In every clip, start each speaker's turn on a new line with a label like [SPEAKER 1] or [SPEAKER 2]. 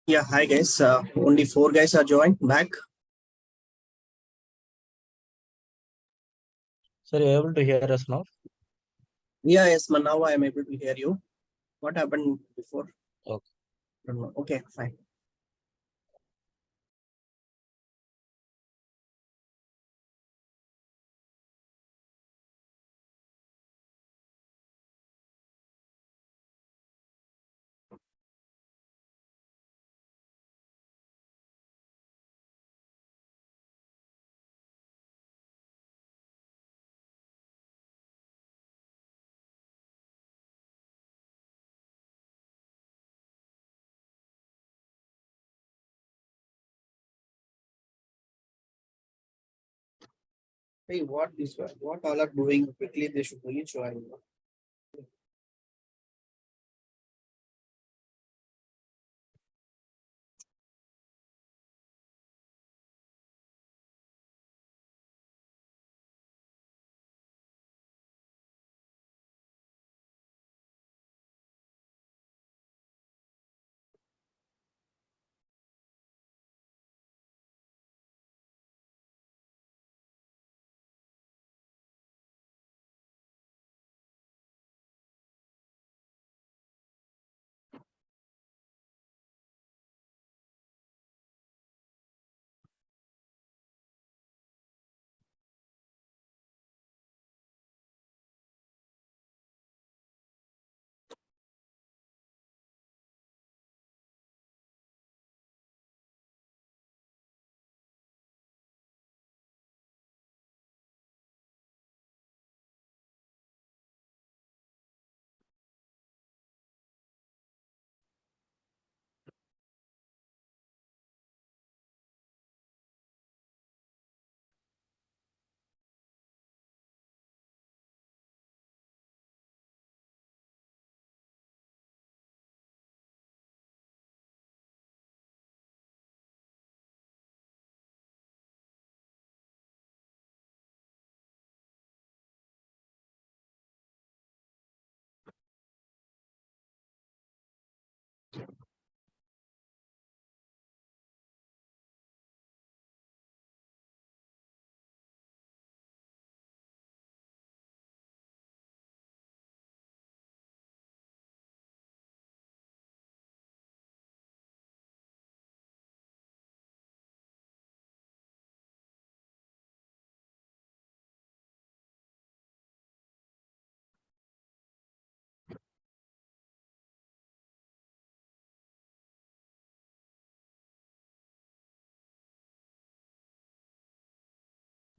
[SPEAKER 1] Yeah, hi guys. Only four guys are joined back.
[SPEAKER 2] Sir, you are able to hear us now?
[SPEAKER 1] Yeah, yes, man. Now I am able to hear you. What happened before?
[SPEAKER 2] Okay.
[SPEAKER 1] Don't know. Okay, fine. Hey, what this? What all are doing quickly? They should really join.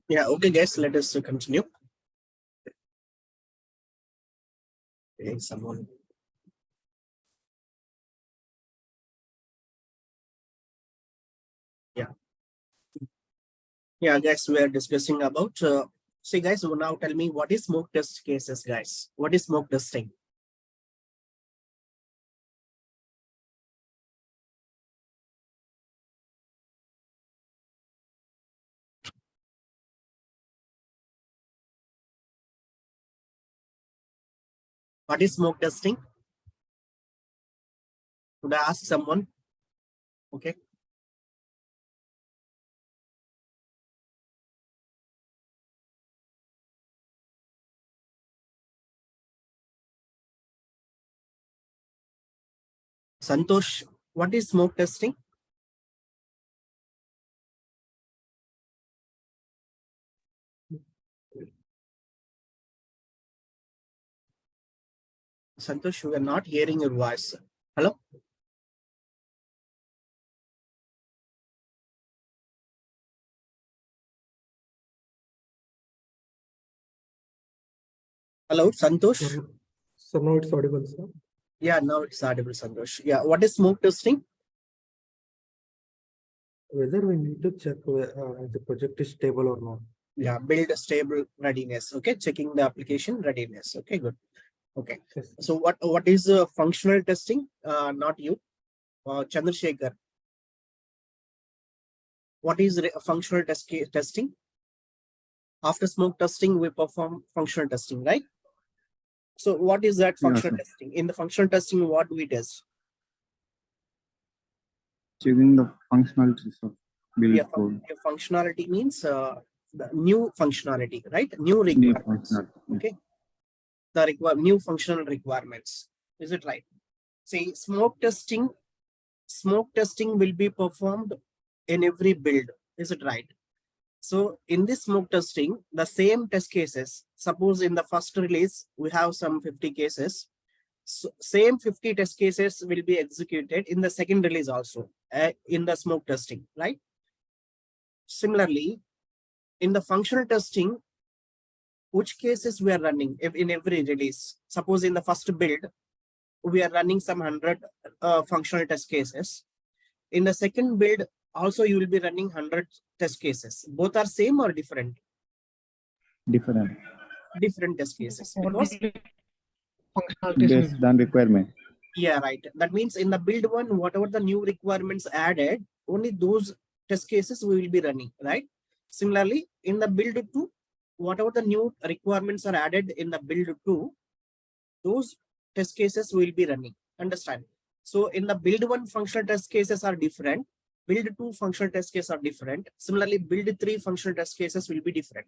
[SPEAKER 1] Yeah, okay, guys. Let us continue. Okay, someone. Yeah, yeah, guys. We are discussing about. See, guys. Now tell me what is smoke test cases, guys. What is smoke testing? What is smoke testing? Could I ask someone? Okay. Santosh, what is smoke testing? Santosh, we are not hearing your voice. Hello? Hello, Santosh?
[SPEAKER 3] So now it's audible, sir.
[SPEAKER 1] Yeah, now it's audible, Santosh. Yeah, what is smoke testing?
[SPEAKER 3] Whether we need to check the project is stable or not.
[SPEAKER 1] Yeah, build a stable readiness. Okay, checking the application readiness. Okay, good. Okay.
[SPEAKER 3] Yes.
[SPEAKER 1] So what is functional testing? Not you, Chandrasekhar. What is functional testing? After smoke testing, we perform functional testing, right? So what is that functional testing? In the functional testing, what do we test?
[SPEAKER 4] Checking the functionalities of build
[SPEAKER 1] Yeah,
[SPEAKER 4] code.
[SPEAKER 1] functionality means the new functionality, right? New
[SPEAKER 4] New
[SPEAKER 1] requirements.
[SPEAKER 4] functionality.
[SPEAKER 1] Okay, the new functional requirements. Is it right? See, smoke testing will be performed in every build. Is it right? So in this smoke testing, the same test cases, suppose in the first release, we have some 50 cases. So same 50 test cases will be executed in the second release also in the smoke testing, right? Similarly, in the functional testing, which cases we are running in every release? Suppose in the first build, we are running some 100 functional test cases. In the second build, also you will be running 100 test cases. Both are same or different?
[SPEAKER 4] Different.
[SPEAKER 1] Different test cases, because
[SPEAKER 5] Functionalities
[SPEAKER 4] Based on requirement.
[SPEAKER 1] yeah, right. That means in the build one, whatever the new requirements added, only those test cases we will be running, right? Similarly, in the build two, whatever the new requirements are added in the build two, those test cases will be running. Understand? So in the build one, functional test cases are different. Build two, functional test cases are different. Similarly, build three, functional test cases will be different.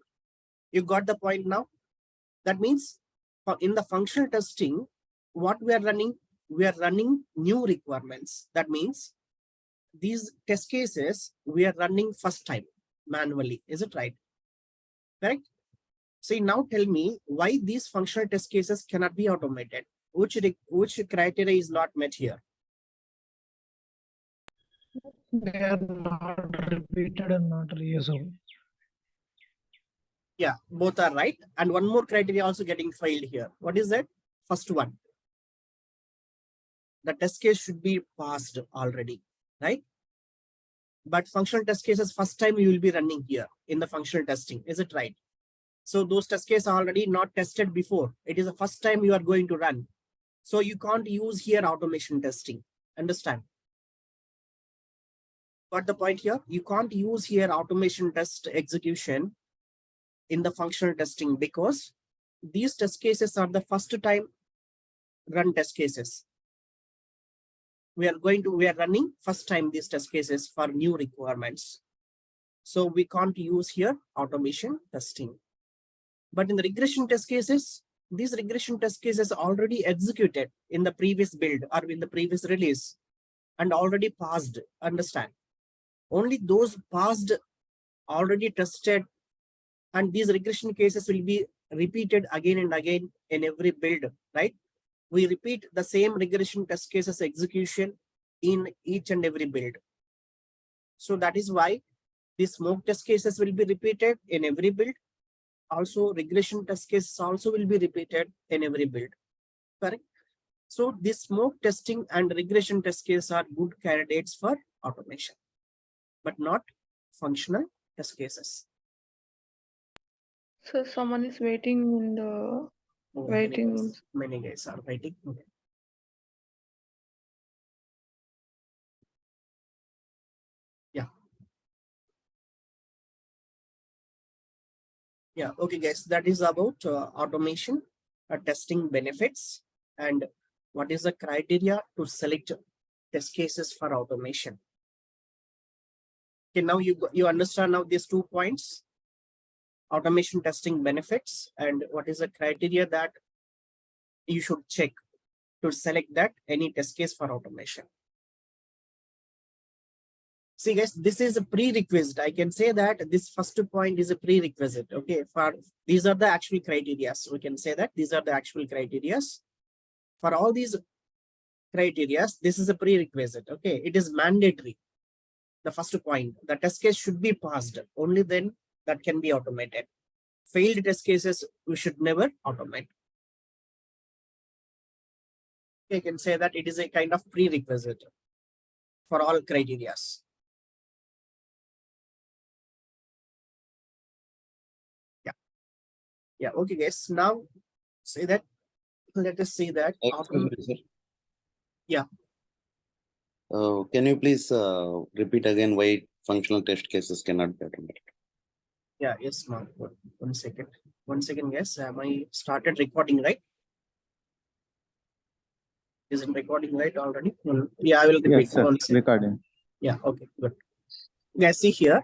[SPEAKER 1] You got the point now? That means in the functional testing, what we are running new requirements. That means these test cases we are running first time manually. Is it right? Correct? See, now tell me why these functional test cases cannot be automated. Which criteria is not met here?
[SPEAKER 5] they are not repeated and not reusable.
[SPEAKER 1] Yeah, both are right. And one more criteria also getting failed here. What is that? First one. The test case should be passed already, right? But functional test cases, first time you will be running here in the functional testing. Is it right? So those test cases are already not tested before. It is the first time you are going to run. So you can't use here automation testing. Understand? Got the point here? You can't use here automation test execution in the functional testing because these test cases are the first time run test cases. We are running first time these test cases for new requirements. So we can't use here automation testing. But in the regression test cases, these regression test cases already executed in the previous build or in the previous release and already passed. Understand? Only those passed, already tested, and these regression cases will be repeated again and again in every build, right? We repeat the same regression test cases execution in each and every build. So that is why these smoke test cases will be repeated in every build. Also, regression test cases also will be repeated in every build. Correct? So this smoke testing and regression test cases are good candidates for automation, but not functional test cases.
[SPEAKER 6] So someone is waiting in the waiting rooms.
[SPEAKER 1] Many guys are waiting. Okay. Yeah. Yeah. Okay, guys. That is about automation, testing benefits, and what is the criteria to select test cases for automation. Okay. Now you understand now these 2 points. Automation testing benefits and what is the criteria that you should check to select that any test case for automation. See guys, this is a prerequisite. I can say that this first point is a prerequisite. Okay, for these are the actual criteria. We can say that these are the actual criteria. For all these criteria, this is a prerequisite. Okay, it is mandatory. The first point, the test case should be passed. Only then that can be automated. Failed test cases, we should never automate. I can say that it is a kind of prerequisite for all criteria. Yeah. Yeah. Okay, guys. Now say that. Let us see that.
[SPEAKER 7] Excuse me, sir.
[SPEAKER 1] Yeah.
[SPEAKER 7] Can you please repeat again why functional test cases cannot be automated?
[SPEAKER 1] Yeah. Yes, ma'am. 1 second. 1 second, guys. Am I started recording, right? Isn't recording right already? Yeah, I will repeat.
[SPEAKER 4] Yes, sir.
[SPEAKER 1] 1 second.
[SPEAKER 4] Recording.
[SPEAKER 1] Yeah, okay, good. Guys, see here,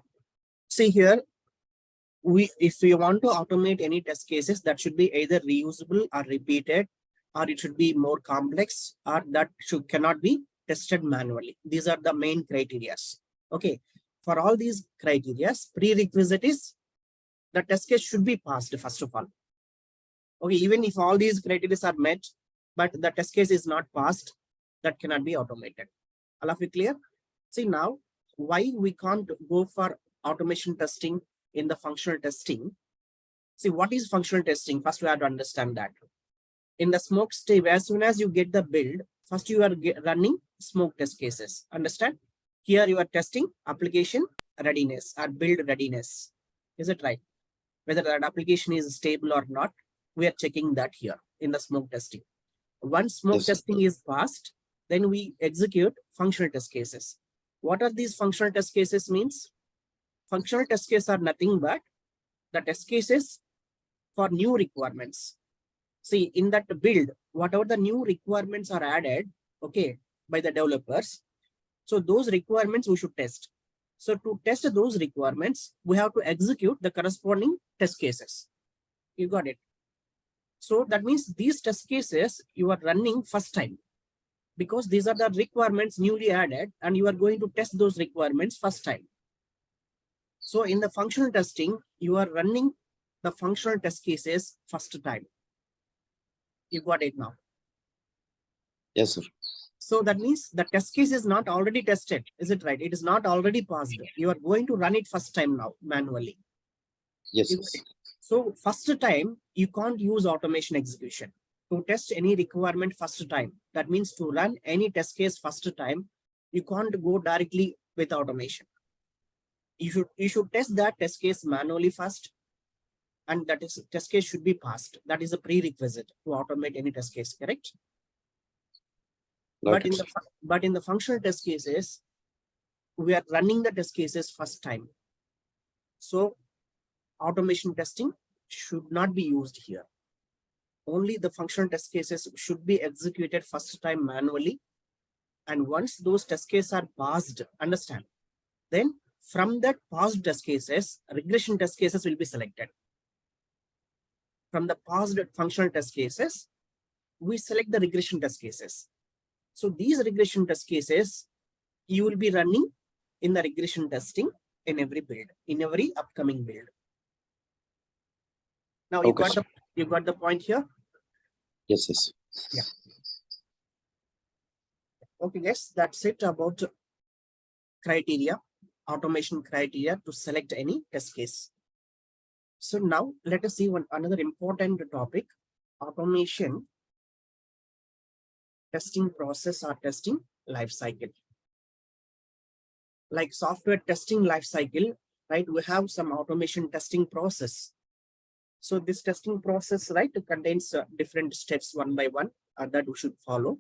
[SPEAKER 1] if we want to automate any test cases, that should be either reusable or repeated, or it should be more complex, or that cannot be tested manually. These are the main criteria. Okay, for all these criteria, prerequisite is the test case should be passed first of all. Okay, even if all these criteria are met, but the test case is not passed, that cannot be automated. All of you clear? See now, why we can't go for automation testing in the functional testing? See, what is functional testing? First, we have to understand that. In the smoke stage, as soon as you get the build, first you are running smoke test cases. Understand? Here you are testing application readiness or build readiness. Is it right? Whether that application is stable or not, we are checking that here in the smoke testing. Once smoke
[SPEAKER 7] Yes, sir.
[SPEAKER 1] testing is passed, then we execute functional test cases. What are these functional test cases means? Functional test cases are nothing but the test cases for new requirements. See, in that build, whatever the new requirements are added, okay, by the developers, so those requirements we should test. So to test those requirements, we have to execute the corresponding test cases. You got it? So that means these test cases you are running first time, because these are the requirements newly added and you are going to test those requirements first time. So in the functional testing, you are running the functional test cases first time. You got it now?
[SPEAKER 7] Yes, sir.
[SPEAKER 1] So that means the test case is not already tested. Is it right? It is not already passed. You are going to run it first time now manually.
[SPEAKER 7] Yes,
[SPEAKER 1] You
[SPEAKER 7] sir.
[SPEAKER 1] got it? So first time, you can't use automation execution to test any requirement first time. That means to run any test case first time, you can't go directly with automation. You should test that test case manually first, and that is test case should be passed. That is a prerequisite to automate any test case, correct?
[SPEAKER 7] Got it, sir.
[SPEAKER 1] But in the functional test cases, we are running the test cases first time. So automation testing should not be used here. Only the functional test cases should be executed first time manually. And once those test cases are passed, understand, then from that passed test cases, regression test cases will be selected. From the passed functional test cases, we select the regression test cases. So these regression test cases, you will be running in the regression testing in every build, in every upcoming build. Now you
[SPEAKER 7] Okay,
[SPEAKER 1] got
[SPEAKER 7] sir.
[SPEAKER 1] you got the point here?
[SPEAKER 7] Yes, yes.
[SPEAKER 1] Yeah. Okay, guys, that's it about criteria, automation criteria to select any test case. So now let us see another important topic, automation testing process or testing life cycle. Like software testing life cycle, right? We have some automation testing process. So this testing process, right, contains different steps one by one that we should follow.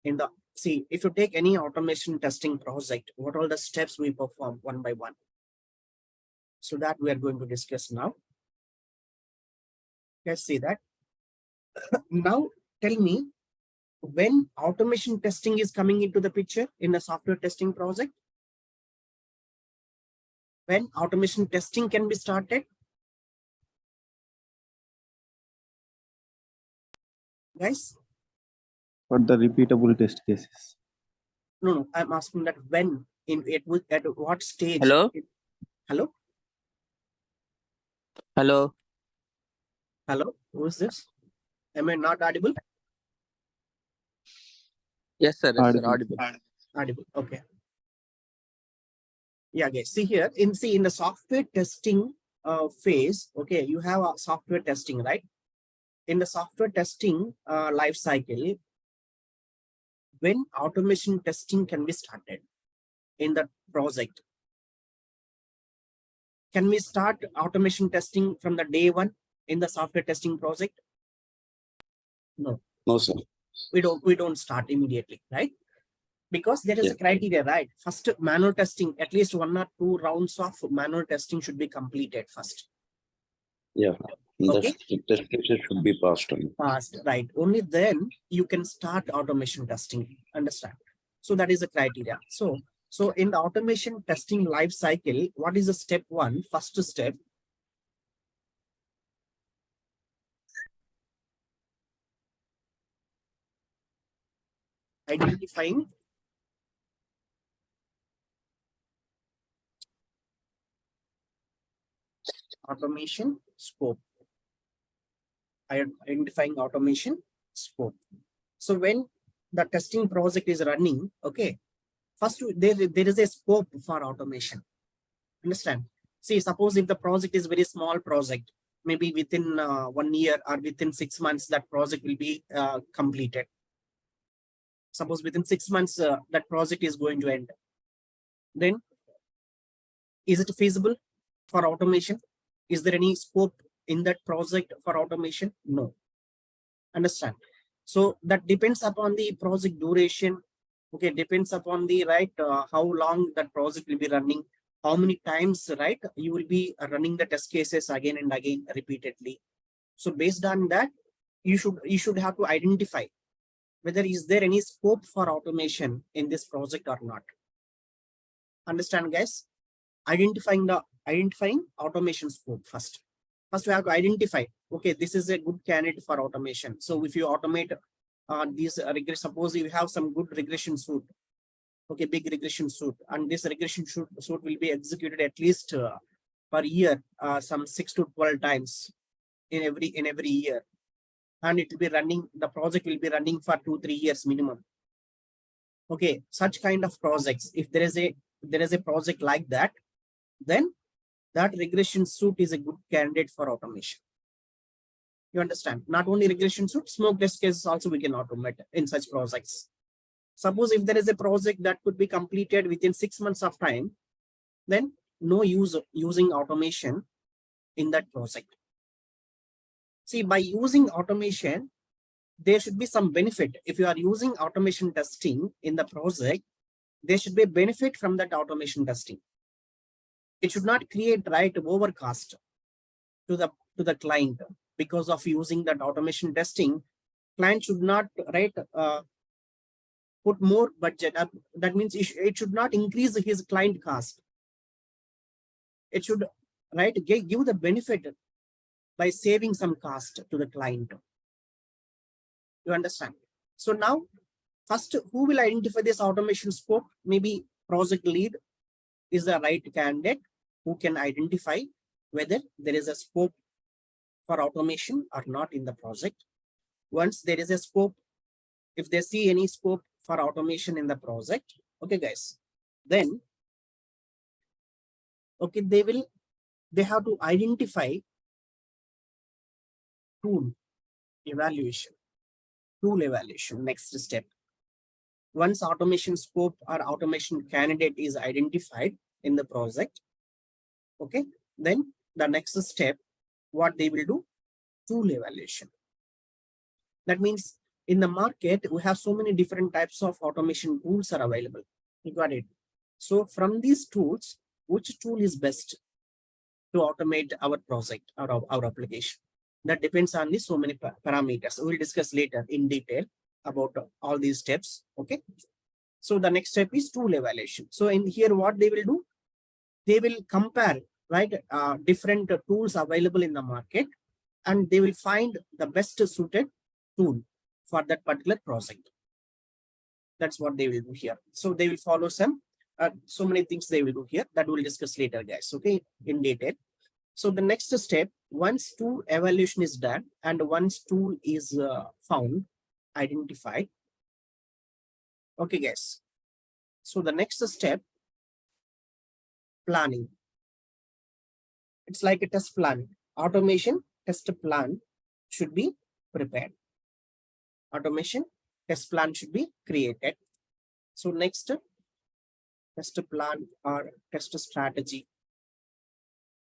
[SPEAKER 1] In the see, if you take any automation testing project, what are the steps we perform one by one? So that we are going to discuss now. Let's see that. Now tell me, when automation testing is coming into the picture in the software testing project, when automation testing can be started? Guys?
[SPEAKER 4] For the repeatable test cases.
[SPEAKER 1] No, I'm asking that when, at what stage?
[SPEAKER 8] Hello?
[SPEAKER 1] Hello?
[SPEAKER 8] Hello.
[SPEAKER 1] Hello? Who is this? Am I not audible?
[SPEAKER 8] Yes, sir. Yes, sir.
[SPEAKER 4] Audible.
[SPEAKER 8] Audible.
[SPEAKER 1] Audible. Okay. Yeah, guys. See here, in the software testing phase, okay, you have a software testing, right? In the software testing life cycle, when automation testing can be started in the project? Can we start automation testing from the day one in the software testing project? No,
[SPEAKER 7] No, sir.
[SPEAKER 1] we don't start immediately, right? Because there is
[SPEAKER 7] Yeah.
[SPEAKER 1] a criteria, right? First, manual testing, at least 1 or 2 rounds of manual testing should be completed first.
[SPEAKER 7] Yeah.
[SPEAKER 1] Okay.
[SPEAKER 7] The test cases should be passed on.
[SPEAKER 1] Passed, right? Only then you can start automation testing. Understand? So that is the criteria. So So in the automation testing life cycle, what is the step one? First step. Identifying automation scope. Identifying automation scope. So when the testing project is running, okay, first there is a scope for automation. Understand? See, suppose if the project is very small project, maybe within 1 year or within 6 months, that project will be completed. Suppose within 6 months, that project is going to end. Then, is it feasible for automation? Is there any scope in that project for automation? No. Understand? So that depends upon the project duration. Okay, depends upon the how long that project will be running, how many times you will be running the test cases again and again repeatedly. So based on that, you should have to identify whether is there any scope for automation in this project or not. Understand, guys? Identifying automation scope first. First, we have to identify, okay, this is a good candidate for automation. So if you automate these suppose you have some good regression suite, okay, big regression suite, and this regression suite will be executed at least per year, some 6 to 12 times in every year, and it will be running. The project will be running for 2-3 years minimum. Okay, such kind of projects. If there is a project like that, then that regression suite is a good candidate for automation. You understand? Not only regression suite, smoke test cases also we can automate in such projects. Suppose if there is a project that could be completed within 6 months of time, then no use of using automation in that project. See, by using automation, there should be some benefit. If you are using automation testing in the project, there should be a benefit from that automation testing. It should not create overcost to the client because of using that automation testing. Client should not put more budget. That means it should not increase his client cost. It should give the benefit by saving some cost to the client. You understand? So now, first, who will identify this automation scope? Maybe project lead is the right candidate who can identify whether there is a scope for automation or not in the project. Once there is a scope, if they see any scope for automation in the project, okay, guys, then okay, they have to identify tool evaluation. Next step. Once automation scope or automation candidate is identified in the project, okay, then the next step, what they will do? Tool evaluation. That means in the market, we have so many different types of automation tools are available. You got it? So from these tools, which tool is best to automate our project or our application? That depends on so many parameters. We'll discuss later in detail about all these steps. Okay. So the next step is tool evaluation. So in here, what they will do? They will compare different tools available in the market, and they will find the best suited tool for that particular project. That's what they will do here. So they will follow some so many things they will do here that we'll discuss later, guys. Okay, in detail. So the next step, once tool evaluation is done and once tool is found, identified. Okay, guys. So the next step, planning. It's like a test plan. Automation test plan should be prepared. Automation test plan should be created. So next, test plan or test strategy.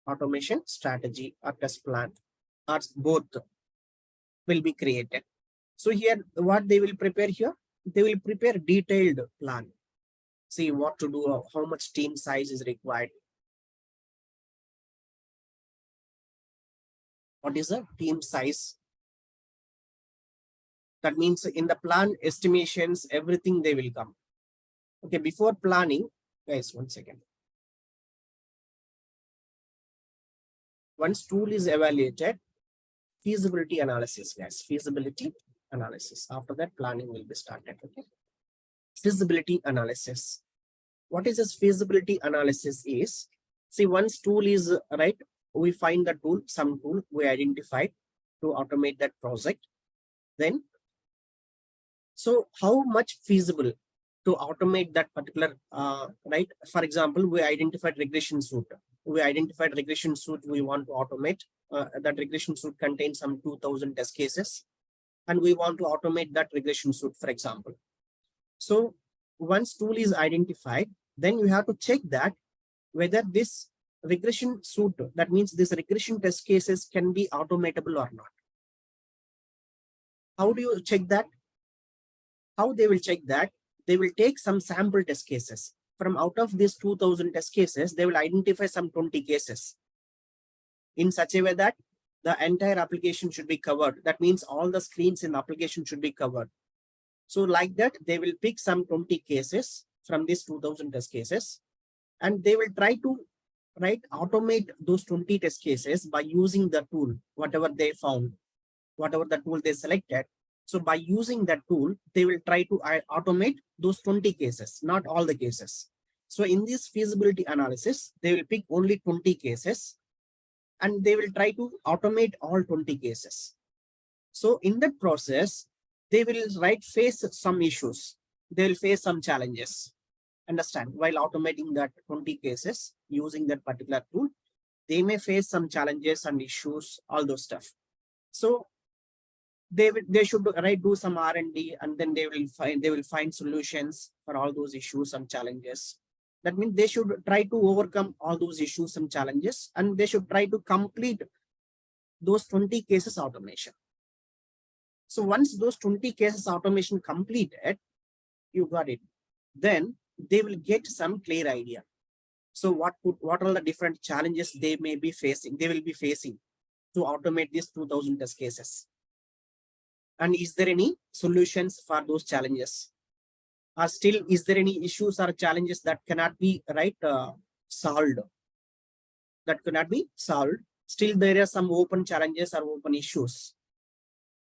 [SPEAKER 1] Automation strategy or test plan or both will be created. So here, what they will prepare here? They will prepare detailed plan. See what to do, how much team size is required. What is the team size? That means in the plan estimations, everything they will come. Okay, before planning, Guys, 1 second. Once tool is evaluated, feasibility analysis, guys, feasibility analysis. After that, planning will be started. Okay. Feasibility analysis. What is this feasibility analysis is? See, once tool is right, we find the tool, some tool we identified to automate that project. Then, so how much feasible to automate that particular, right? For example, we identified regression suite. We identified regression suite we want to automate. That regression suite contains some 2000 test cases, and we want to automate that regression suite, for example. So once tool is identified, then you have to check that whether this regression suite, that means this regression test cases can be automatable or not. How do you check that? How they will check that? They will take some sample test cases. From out of these 2000 test cases, they will identify some 20 cases in such a way that the entire application should be covered. That means all the screens in the application should be covered. So like that, they will pick some 20 cases from these 2000 test cases, and they will try to automate those 20 test cases by using the tool, whatever they found, whatever the tool they selected. So by using that tool, they will try to automate those 20 cases, not all the cases. So in this feasibility analysis, they will pick only 20 cases and they will try to automate all 20 cases. So in that process, they will face some issues. They will face some challenges. Understand, while automating that 20 cases using that particular tool, they may face some challenges and issues, all those stuff. So they should do some R&D, and then they will find solutions for all those issues and challenges. That means they should try to overcome all those issues and challenges, and they should try to complete those 20 cases automation. So once those 20 cases automation completed, you got it, then they will get some clear idea. So what are the different challenges they will be facing to automate these 2000 test cases? And is there any solutions for those challenges? Or still, is there any issues or challenges that cannot be solved? That cannot be solved. Still, there are some open challenges or open issues.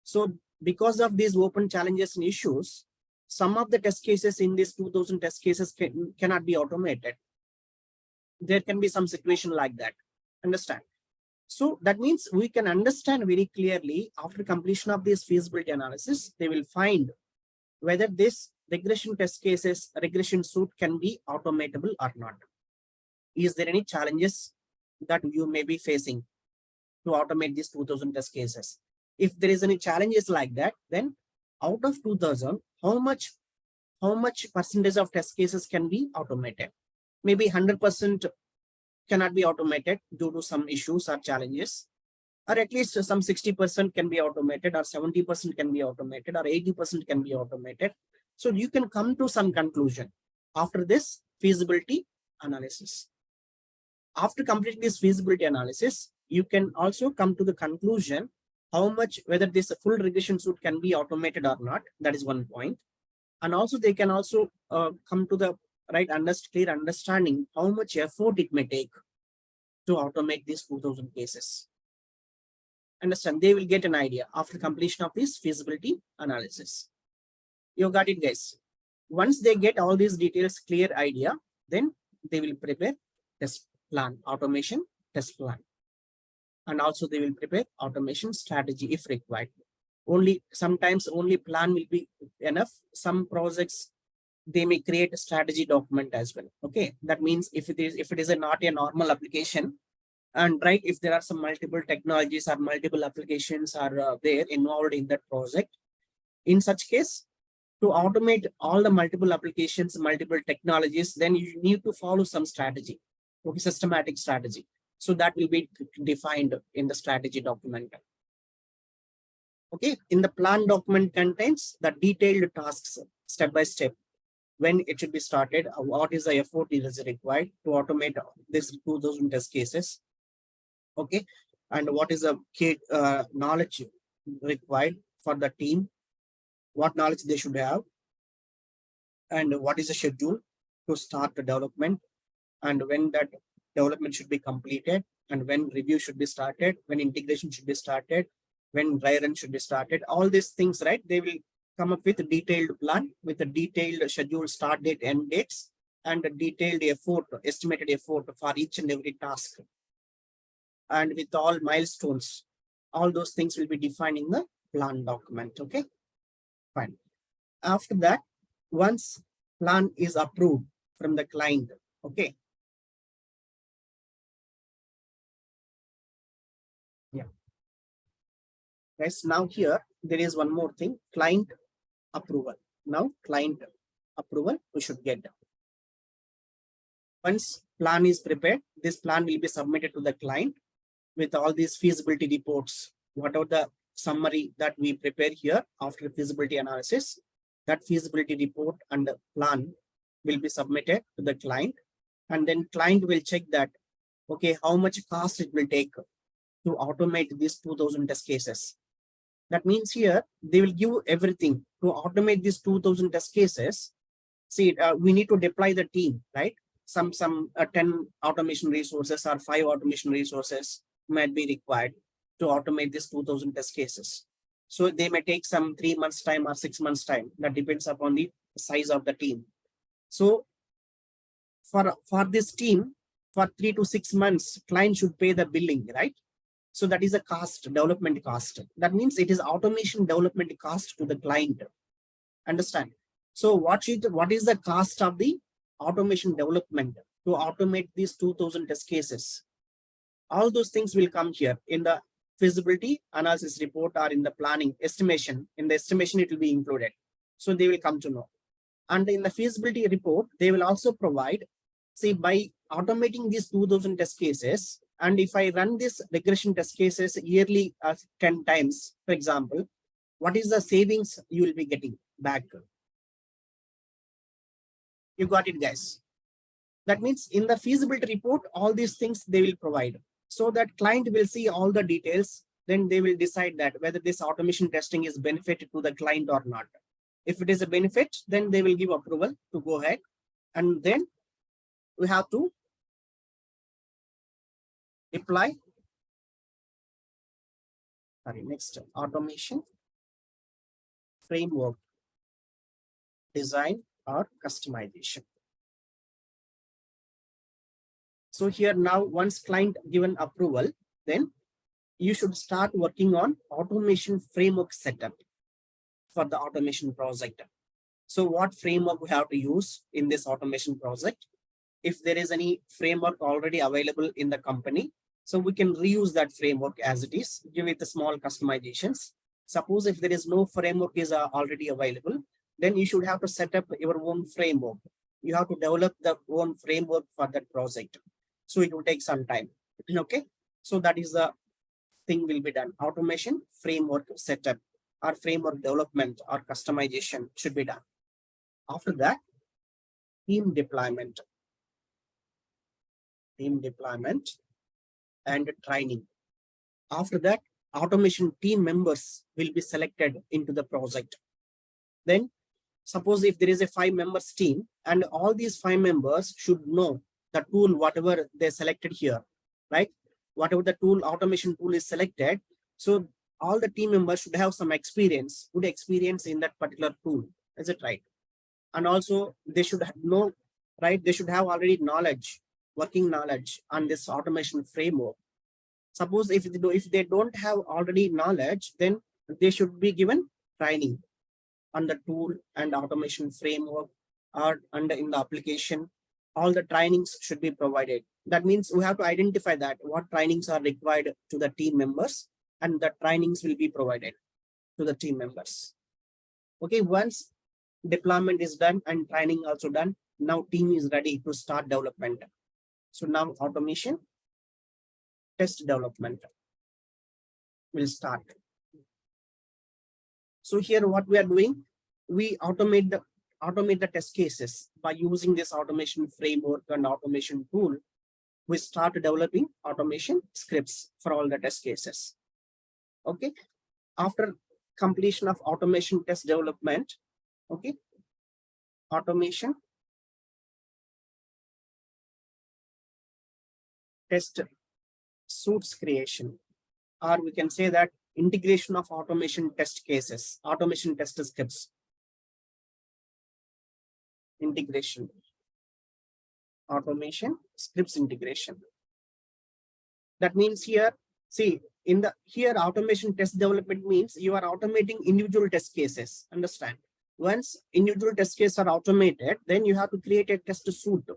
[SPEAKER 1] So because of these open challenges and issues, some of the test cases in these 2000 test cases cannot be automated. There can be some situation like that. Understand? So that means we can understand very clearly after completion of this feasibility analysis, they will find whether this regression test cases, regression suite can be automatable or not. Is there any challenges that you may be facing to automate these 2000 test cases? If there is any challenges like that, then out of 2000, how much percentage of test cases can be automated? Maybe 100% cannot be automated due to some issues or challenges, or at least some 60% can be automated, or 70% can be automated, or 80% can be automated. So you can come to some conclusion after this feasibility analysis. After completing this feasibility analysis, you can also come to the conclusion how much, whether this full regression suite can be automated or not. That is one point. And also they can also come to the clear understanding how much effort it may take to automate these 2000 cases. Understand, they will get an idea after completion of this feasibility analysis. You got it, guys. Once they get all these details, clear idea, then they will prepare test plan, automation test plan. And also they will prepare automation strategy if required. Sometimes only plan will be enough. Some projects, they may create a strategy document as well. Okay, that means if it is not a normal application, and if there are some multiple technologies or multiple applications are there involved in that project, in such case, to automate all the multiple applications, multiple technologies, then you need to follow some strategy, okay, systematic strategy. So that will be defined in the strategy document. Okay, in the plan document contains the detailed tasks step by step, when it should be started, what is the effort is required to automate this 2000 test cases. Okay, and what is the key knowledge required for the team, what knowledge they should have, and what is the schedule, to start the development, and when that development should be completed, and when review should be started, when integration should be started, when dry run should be started, all these things, right? They will come up with a detailed plan with a detailed schedule, start date, end dates, and a detailed effort, estimated effort for each and every task. And with all milestones, all those things will be defined in the plan document. Okay, fine. After that, once plan is approved from the client, okay. Yeah. Guys, now here there is one more thing, client approval. Now client approval we should get. Once plan is prepared, this plan will be submitted to the client with all these feasibility reports, whatever the summary that we prepare here after feasibility analysis, that feasibility report and the plan will be submitted to the client, and then client will check that, okay, how much cost it will take to automate these 2000 test cases. That means here they will give everything to automate these 2000 test cases. See, we need to deploy the team, right? Some 10 automation resources or 5 automation resources might be required to automate these 2000 test cases. So they may take some 3 months time or 6 months time. That depends upon the size of the team. So for this team, for 3 to 6 months, client should pay the billing, right? So that is a cost, development cost. That means it is automation development cost to the client. Understand? So what is the cost of the automation development to automate these 2000 test cases? All those things will come here in the feasibility analysis report or in the planning estimation. In the estimation, it will be included. So they will come to know. And in the feasibility report, they will also provide, see, by automating these 2000 test cases, and if I run this regression test cases yearly 10 times, for example, what is the savings you will be getting back? You got it, guys. That means in the feasibility report, all these things they will provide, so that client will see all the details. Then they will decide that whether this automation testing is benefited to the client or not. If it is a benefit, then they will give approval to go ahead. And then we have to apply. Sorry, next, automation framework design or customization. So here now, once client given approval, then you should start working on automation framework setup for the automation project. So what framework we have to use in this automation project? If there is any framework already available in the company, so we can reuse that framework as it is, give it the small customizations. Suppose if there is no framework is already available, then you should have to set up your own framework. You have to develop the own framework for that project. So it will take some time. Okay. So that is the thing will be done. Automation framework setup or framework development or customization should be done. After that, team deployment and training. After that, automation team members will be selected into the project. Then suppose if there is a 5 members team, and all these 5 members should know the tool, whatever they selected here, right? Whatever the tool, automation tool is selected. So all the team members should have some experience, good experience in that particular tool. Is it right? And also they should know, right? They should have already knowledge, working knowledge on this automation framework. Suppose if they don't have already knowledge, then they should be given training on the tool and automation framework or under in the application. All the trainings should be provided. That means we have to identify that what trainings are required to the team members, and the trainings will be provided to the team members. Okay, once deployment is done and training also done, now team is ready to start development. So now automation test development will start. So here what we are doing, we automate the test cases by using this automation framework and automation tool. We start developing automation scripts for all the test cases. Okay, after completion of automation test development, okay, automation test suits creation, or we can say that integration of automation test cases, automation test scripts. Integration, automation scripts integration. That means here, see, in the here automation test development means you are automating individual test cases. Understand? Once individual test cases are automated, then you have to create a test suite.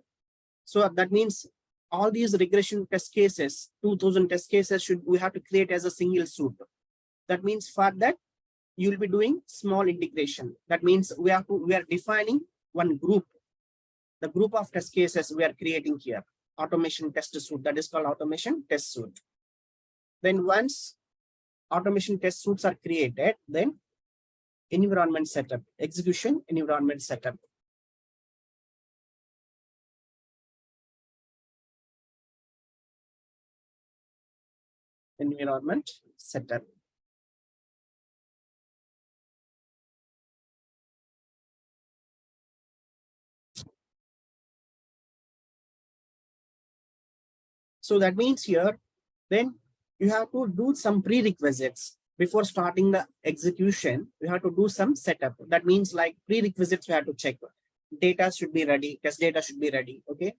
[SPEAKER 1] So that means all these regression test cases, 2000 test cases we have to create as a single suite. That means for that, you will be doing small integration. That means we are defining one group. The group of test cases we are creating here, automation test suite, that is called automation test suite. Then once automation test suites are created, then environment setup, execution environment setup. Environment setup. So that means here, then you have to do some prerequisites before starting the execution. You have to do some setup. That means like prerequisites we have to check. Data should be ready, test data should be ready. Okay.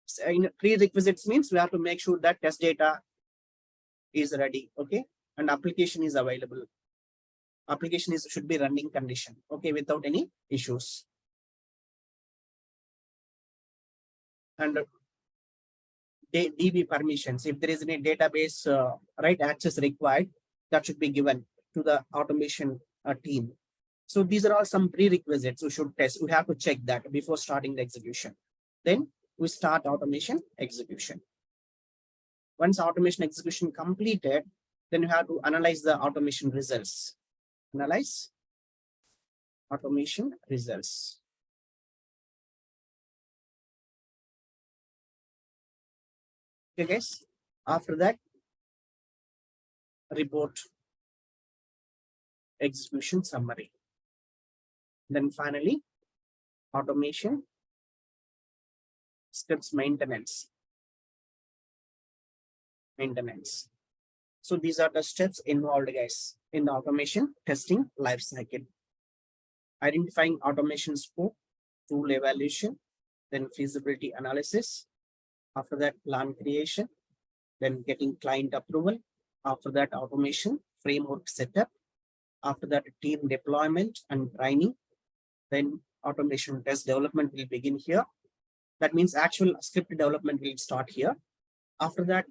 [SPEAKER 1] So in prerequisites means we have to make sure that test data is ready. Okay. And application is available. Application should be running condition. Okay. Without any issues. And DB permissions, if there is any database right access required, that should be given to the automation team. So these are all some prerequisites we should test. We have to check that before starting the execution. Then we start automation execution. Once automation execution completed, then you have to analyze the automation results. Analyze automation results. Okay, guys. After that, report execution summary. Then finally, automation scripts maintenance. So these are the steps involved, guys, in the automation testing lifecycle. Identifying automation scope, tool evaluation, then feasibility analysis. After that, plan creation, then getting client approval. After that, automation framework setup. After that, team deployment and training. Then automation test development will begin here. That means actual script development will start here. After that,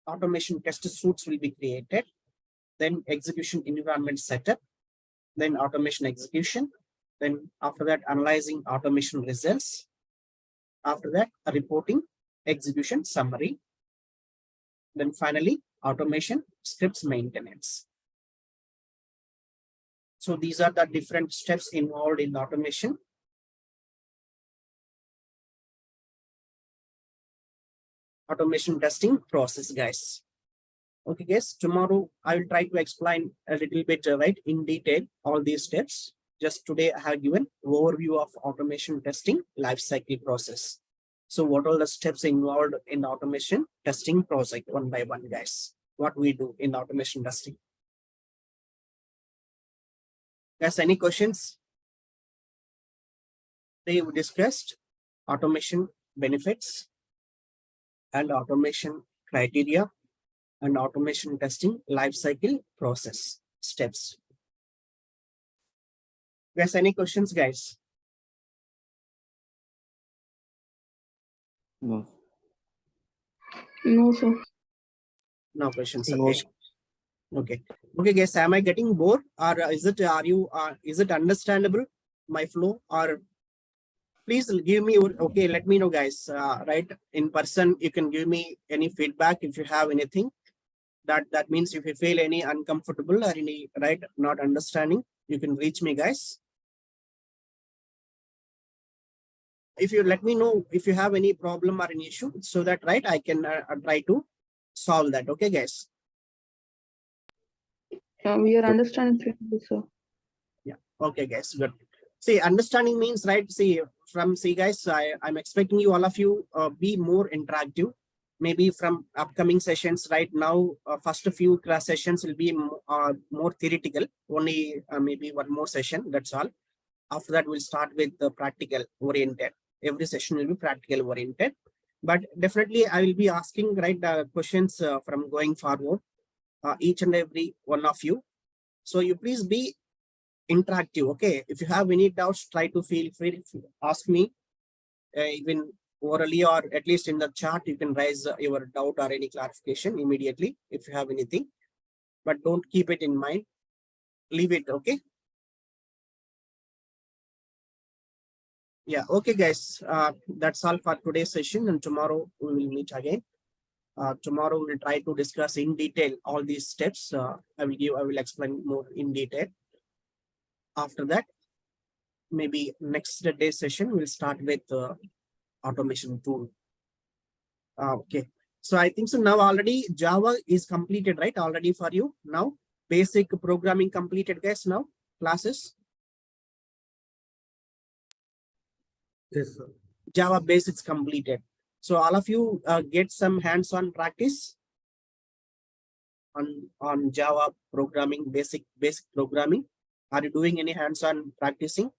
[SPEAKER 1] automation test suites will be created. Then execution environment setup. Then automation execution. Then after that, analyzing automation results. After that, reporting execution summary. Then finally, automation scripts maintenance. So these are the different steps involved in automation. Automation testing process, guys. Okay, guys, tomorrow I will try to explain a little bit right in detail all these steps. Just today I have given overview of automation testing lifecycle process. So what are the steps involved in automation testing process one by one, guys? What we do in automation testing? Guys, any questions? They discussed automation benefits and automation criteria and automation testing lifecycle process steps. Guys, any questions, guys?
[SPEAKER 4] No.
[SPEAKER 6] No, sir.
[SPEAKER 1] No questions.
[SPEAKER 2] No,
[SPEAKER 1] Okay. Okay. Okay, guys. Am I getting bored, or is it? Is it understandable my flow? Or please give me. Okay, let me know, guys. Right in person, you can give me any feedback if you have anything. That means if you feel any uncomfortable or any not understanding, you can reach me, guys. If you let me know if you have any problem or any issue, so that I can try to solve that. Okay, guys.
[SPEAKER 6] Yeah, we are understanding clearly, sir.
[SPEAKER 1] Yeah. Okay, guys. Good. See, understanding means guys, I'm expecting you all of you be more interactive. maybe from upcoming sessions right now, first few class sessions will be more theoretical, only maybe one more session, that's all. After that, we'll start with the practical oriented. Every session will be practical oriented, but definitely I will be asking questions from going forward, each and every one of you. So you please be interactive. Okay, if you have any doubts, try to feel free to ask me, even orally or at least in the chat. You can raise your doubt or any clarification immediately if you have anything, but don't keep it in mind, leave it. Okay. Yeah, okay guys, that's all for today's session, and tomorrow we will meet again. Tomorrow we'll try to discuss in detail all these steps. I will explain more in detail. After that, maybe next day session we'll start with automation tool. Okay, so I think so now already Java is completed, right? Already for you now, basic programming completed, guys. Now classes,
[SPEAKER 3] Yes, sir.
[SPEAKER 1] Java basics completed. So all of you get some hands-on practice on Java programming, basic programming. Are you doing any hands-on practicing?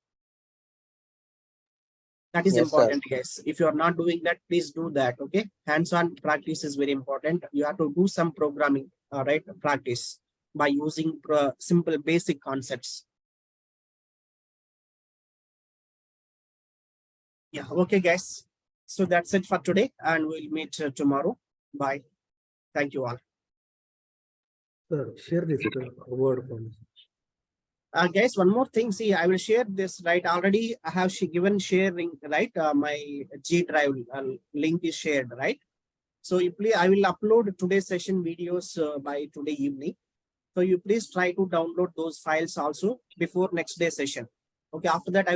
[SPEAKER 1] That is
[SPEAKER 2] Yes, sir.
[SPEAKER 1] important, guys. If you are not doing that, please do that. Okay, hands-on practice is very important. You have to do some programming, right? Practice by using simple basic concepts. Yeah, okay, guys. So that's it for today, and we'll meet tomorrow. Bye. Thank you all.
[SPEAKER 3] Sir, share this word for me.
[SPEAKER 1] Guys, one more thing. See, I will share this, right? Already I have given sharing, right? My G Drive link is shared, right? So you please, I will upload today's session videos by today evening. So you please try to download those files also before next day session. Okay, after that I